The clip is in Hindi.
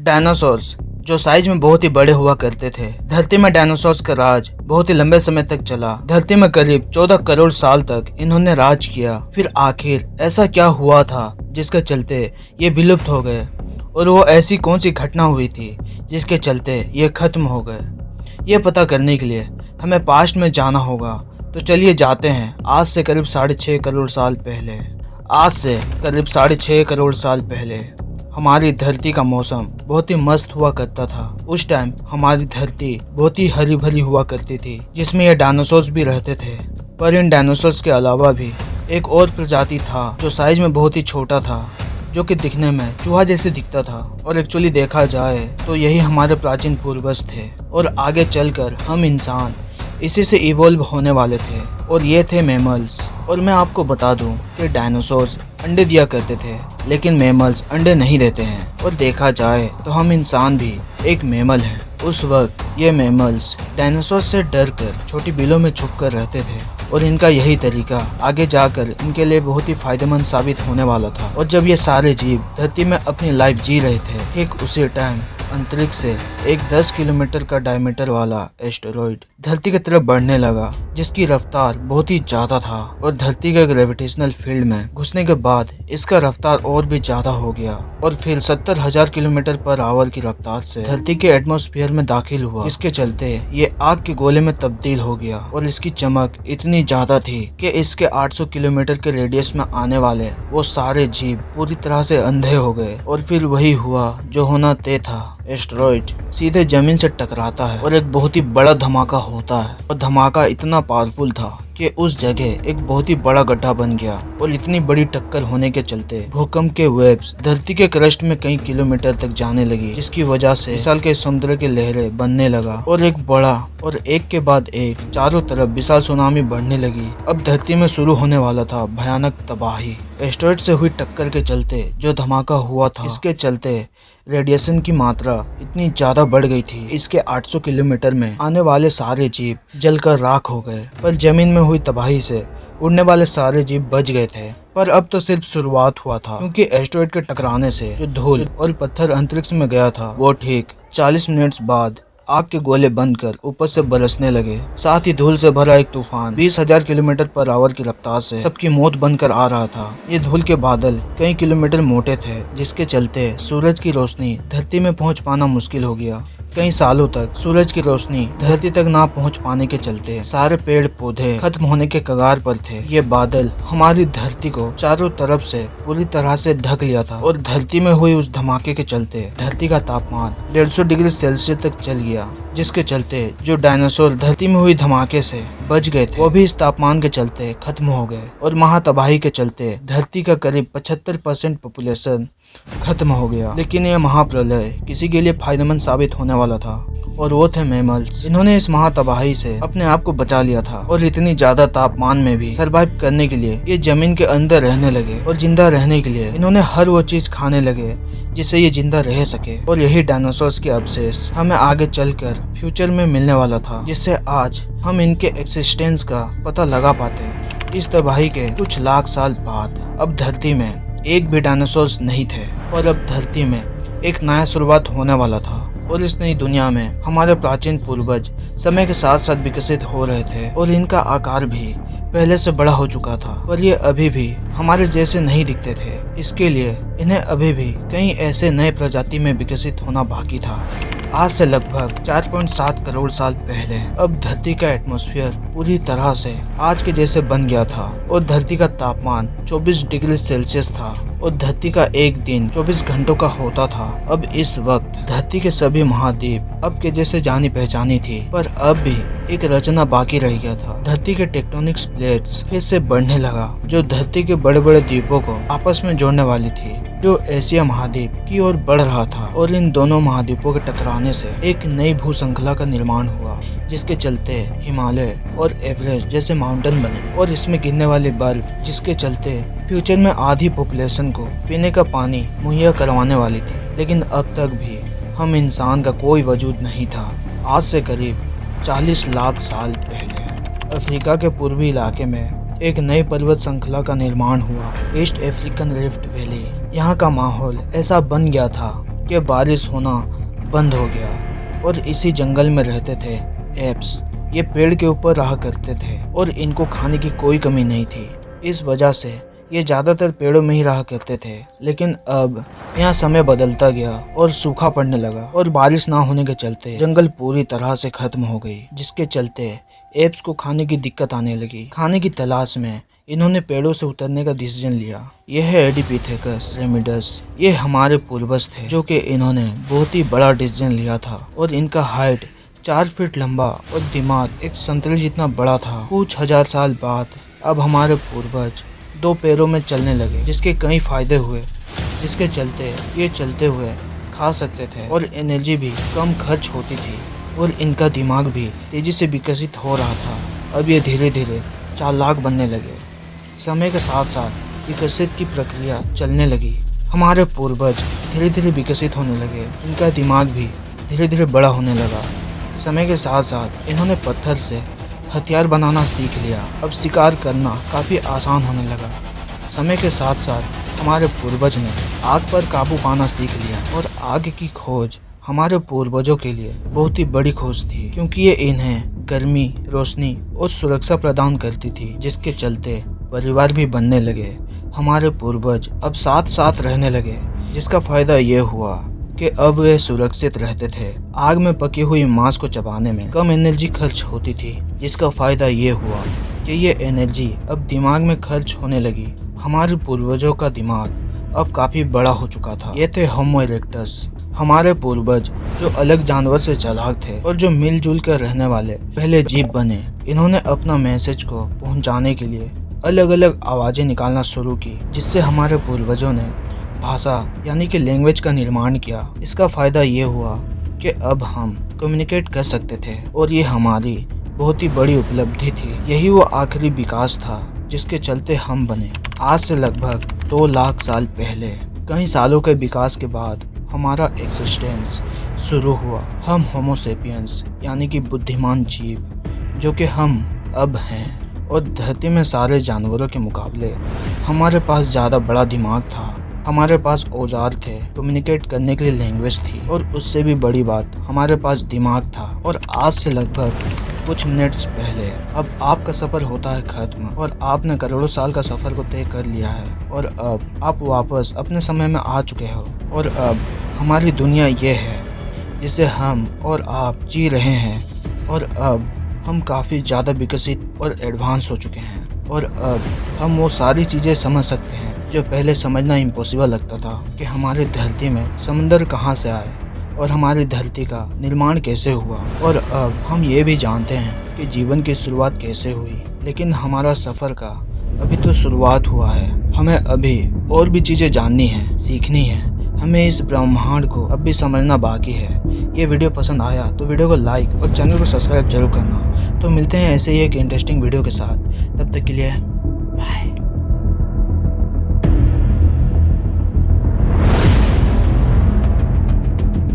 डायनासोर्स जो साइज में बहुत ही बड़े हुआ करते थे। धरती में डायनासोर्स का राज बहुत ही लंबे समय तक चला। धरती में करीब 14 करोड़ साल तक इन्होंने राज किया। फिर आखिर ऐसा क्या हुआ था जिसके चलते ये विलुप्त हो गए, और वो ऐसी कौन सी घटना हुई थी जिसके चलते ये खत्म हो गए। ये पता करने के लिए हमें पास्ट में जाना होगा। तो चलिए जाते हैं आज से करीब 6.5 करोड़ साल पहले। आज से करीब 6.5 करोड़ साल पहले हमारी धरती का मौसम बहुत ही मस्त हुआ करता था। उस टाइम हमारी धरती बहुत ही हरी भरी हुआ करती थी, जिसमें ये डायनासोर्स भी रहते थे। पर इन डायनासोर्स के अलावा भी एक और प्रजाति था जो साइज में बहुत ही छोटा था, जो कि दिखने में चूहा जैसे दिखता था। और एक्चुअली देखा जाए तो यही हमारे प्राचीन पूर्वज थे, और आगे चलकर हम इंसान इसी से इवॉल्व होने वाले थे, और ये थे मैमल्स। और मैं आपको बता दूं कि डायनासोर्स अंडे दिया करते थे, लेकिन मैमल्स अंडे नहीं देते हैं। और देखा जाए तो हम इंसान भी एक मैमल हैं। उस वक्त ये मैमल्स डायनासोर्स से डरकर छोटी बिलों में छुपकर रहते थे, और इनका यही तरीका आगे जाकर इनके लिए बहुत ही फायदेमंद साबित होने वाला था। और जब ये सारे जीव धरती में अपनी लाइफ जी रहे थे, ठीक उसी टाइम अंतरिक्ष से एक 10 किलोमीटर का डायमीटर वाला एस्टेरॉइड धरती की तरफ बढ़ने लगा, जिसकी रफ्तार बहुत ही ज्यादा था। और धरती के ग्रेविटेशनल फील्ड में घुसने के बाद इसका रफ्तार और भी ज्यादा हो गया, और फिर 70,000 किलोमीटर पर आवर की रफ्तार से धरती के एटमॉस्फेयर में दाखिल हुआ, जिसके चलते ये आग के गोले में तब्दील हो गया। और इसकी चमक इतनी ज्यादा थी कि इसके 800 किलोमीटर के रेडियस में आने वाले वो सारे जीव पूरी तरह से अंधे हो गए। और फिर वही हुआ जो होना तय था। एस्टेरॉइड सीधे जमीन से टकराता है और एक बहुत ही बड़ा धमाका होता है, और धमाका इतना पावरफुल था कि उस जगह एक बहुत ही बड़ा गड्ढा बन गया। और इतनी बड़ी टक्कर होने के चलते भूकंप के वेव्स धरती के क्रस्ट में कई किलोमीटर तक जाने लगी, जिसकी वजह से विशाल के समुद्र की लहरें बनने लगा, और एक बड़ा और एक के बाद एक चारों तरफ विशाल सुनामी बढ़ने लगी। अब धरती में शुरू होने वाला था भयानक तबाही। एस्टेरॉइड से हुई टक्कर के चलते जो धमाका हुआ था, इसके चलते रेडिएशन की मात्रा इतनी ज्यादा बढ़ गई थी, इसके 800 किलोमीटर में आने वाले सारे जीव जलकर राख हो गए। पर जमीन में हुई तबाही से उड़ने वाले सारे जीव बच गए थे। पर अब तो सिर्फ शुरुआत हुआ था, क्योंकि एस्टेरॉइड के टकराने से जो धूल और पत्थर अंतरिक्ष में गया था, वो ठीक 40 मिनट बाद आग के गोले बनकर ऊपर से बरसने लगे। साथ ही धूल से भरा एक तूफान 20,000 किलोमीटर पर आवर की रफ्तार से सबकी मौत बनकर आ रहा था। ये धूल के बादल कई किलोमीटर मोटे थे, जिसके चलते सूरज की रोशनी धरती में पहुंच पाना मुश्किल हो गया। कई सालों तक सूरज की रोशनी धरती तक ना पहुंच पाने के चलते सारे पेड़ पौधे खत्म होने के कगार पर थे। ये बादल हमारी धरती को चारों तरफ से पूरी तरह से ढक लिया था, और धरती में हुई उस धमाके के चलते धरती का तापमान 150 डिग्री सेल्सियस तक चल गया, जिसके चलते जो डायनासोर धरती में हुई धमाके से बच गए थे, वो भी इस तापमान के चलते खत्म हो गए। और महातबाही के चलते धरती का करीब 75% पॉपुलेशन खत्म हो गया। लेकिन यह महाप्रलय किसी के लिए फायदेमंद साबित होने वाला था, और वो थे मैमल्स। इन्होंने इस महातबाही से अपने आप को बचा लिया था, और इतनी ज्यादा तापमान में भी सरवाइव करने के लिए ये जमीन के अंदर रहने लगे, और जिंदा रहने के लिए इन्होंने हर वो चीज खाने लगे जिससे ये जिंदा रह सके। और यही डायनासोर्स के अवशेष हमें आगे चलकर फ्यूचर में मिलने वाला था, जिससे आज हम इनके एक्सिस्टेंस का पता लगा पाते। इस तबाही के कुछ लाख साल बाद अब धरती में एक भी डायनासोर्स नहीं थे, और अब धरती में एक नया शुरुआत होने वाला था। और इस नई दुनिया में हमारे प्राचीन पूर्वज समय के साथ साथ विकसित हो रहे थे, और इनका आकार भी पहले से बड़ा हो चुका था। पर ये अभी भी हमारे जैसे नहीं दिखते थे, इसके लिए इन्हें अभी भी कई ऐसे नए प्रजाति में विकसित होना बाकी था। आज से लगभग 4.7 करोड़ साल पहले अब धरती का एटमॉस्फेयर पूरी तरह से आज के जैसे बन गया था, और धरती का तापमान 24 डिग्री सेल्सियस था, और धरती का एक दिन 24 घंटों का होता था। अब इस वक्त धरती के सभी महाद्वीप अब के जैसे जानी पहचानी थी, पर अब भी एक रचना बाकी रह गया था। धरती के टेक्टोनिक प्लेट्स फिर से बढ़ने लगा, जो धरती के बड़े बड़े द्वीपों को आपस में जोड़ने वाली थी, जो एशिया महाद्वीप की ओर बढ़ रहा था। और इन दोनों महाद्वीपों के टकराने से एक नई भू श्रृंखला का निर्माण हुआ, जिसके चलते हिमालय और एवरेस्ट जैसे माउंटेन बने, और इसमें गिरने वाली बर्फ, जिसके चलते फ्यूचर में आधी पॉपुलेशन को पीने का पानी मुहैया करवाने वाली थी। लेकिन अब तक भी हम इंसान का कोई वजूद नहीं था। आज से करीब 40 लाख साल पहले अफ्रीका के पूर्वी इलाके में एक नई पर्वत श्रृंखला का निर्माण हुआ, ईस्ट अफ्रीकन रिफ्ट वैली। यहाँ का माहौल ऐसा बन गया था कि बारिश होना बंद हो गया और इसी जंगल में रहते थे एप्स। ये पेड़ के ऊपर रहा करते थे और इनको खाने की कोई कमी नहीं थी। इस वजह से ये ज़्यादातर पेड़ों में ही रहा करते थे। लेकिन अब यहाँ समय बदलता गया और सूखा पड़ने लगा और बारिश ना होने के चलते जंगल पूरी तरह से खत्म हो गई, जिसके चलते एप्स को खाने की दिक्कत आने लगी। खाने की तलाश में इन्होंने पेड़ों से उतरने का डिसीजन लिया। यह है एडिपिथेकस रेमिडस। ये हमारे पूर्वज थे जो कि इन्होंने बहुत ही बड़ा डिसीजन लिया था और इनका हाइट 4 फीट लंबा और दिमाग एक संतरे जितना बड़ा था। कुछ हजार साल बाद अब हमारे पूर्वज 2 पैरों में चलने लगे, जिसके कई फायदे हुए, जिसके चलते ये चलते हुए खा सकते थे और एनर्जी भी कम खर्च होती थी और इनका दिमाग भी तेजी से विकसित हो रहा था। अब ये धीरे धीरे चालाक बनने लगे। समय के साथ साथ विकसित की प्रक्रिया चलने लगी। हमारे पूर्वज धीरे धीरे विकसित होने लगे। इनका दिमाग भी धीरे धीरे बड़ा होने लगा। समय के साथ साथ इन्होंने पत्थर से हथियार बनाना सीख लिया। अब शिकार करना काफ़ी आसान होने लगा। समय के साथ साथ हमारे पूर्वज ने आग पर काबू पाना सीख लिया और आग की खोज हमारे पूर्वजों के लिए बहुत ही बड़ी खोज थी, क्योंकि ये इन्हें गर्मी, रोशनी और सुरक्षा प्रदान करती थी, जिसके चलते परिवार भी बनने लगे। हमारे पूर्वज अब साथ साथ रहने लगे, जिसका फायदा ये हुआ कि अब वे सुरक्षित रहते थे। आग में पकी हुई मांस को चबाने में कम एनर्जी खर्च होती थी, जिसका फायदा ये हुआ कि ये एनर्जी अब दिमाग में खर्च होने लगी। हमारे पूर्वजों का दिमाग अब काफी बड़ा हो चुका था। ये थे होमो इरेक्टस, हमारे पूर्वज जो अलग जानवर से चालाक थे और जो मिलजुल कर रहने वाले पहले जीव बने। इन्होंने अपना मैसेज को पहुंचाने के लिए अलग अलग आवाजें निकालना शुरू की, जिससे हमारे पूर्वजों ने भाषा यानी कि लैंग्वेज का निर्माण किया। इसका फायदा ये हुआ कि अब हम कम्युनिकेट कर सकते थे और ये हमारी बहुत ही बड़ी उपलब्धि थी। यही वो आखिरी विकास था जिसके चलते हम बने। आज से लगभग 2 लाख साल पहले कई सालों के विकास के बाद हमारा एक्सिस्टेंस शुरू हुआ। हम होमो सेपियंस यानी कि बुद्धिमान जीव जो कि हम अब हैं, और धरती में सारे जानवरों के मुकाबले हमारे पास ज़्यादा बड़ा दिमाग था। हमारे पास औजार थे, कम्युनिकेट करने के लिए लैंग्वेज थी, और उससे भी बड़ी बात हमारे पास दिमाग था। और आज से लगभग कुछ मिनट्स पहले अब आपका सफ़र होता है ख़त्म और आपने करोड़ों साल का सफ़र को तय कर लिया है और अब आप वापस अपने समय में आ चुके हो। और अब हमारी दुनिया ये है जिसे हम और आप जी रहे हैं, और अब हम काफ़ी ज़्यादा विकसित और एडवांस हो चुके हैं और अब हम वो सारी चीज़ें समझ सकते हैं जो पहले समझना इम्पॉसिबल लगता था, कि हमारी धरती में समंदर कहाँ से आए और हमारी धरती का निर्माण कैसे हुआ। और अब हम ये भी जानते हैं कि जीवन की शुरुआत कैसे हुई, लेकिन हमारा सफ़र का अभी तो शुरुआत हुआ है। हमें अभी और भी चीज़ें जाननी हैं, सीखनी है। हमें इस ब्रह्मांड को अब भी समझना बाकी है। ये वीडियो पसंद आया तो वीडियो को लाइक और चैनल को सब्सक्राइब जरूर करना। तो मिलते हैं ऐसे ही एक इंटरेस्टिंग वीडियो के साथ। तब तक के लिए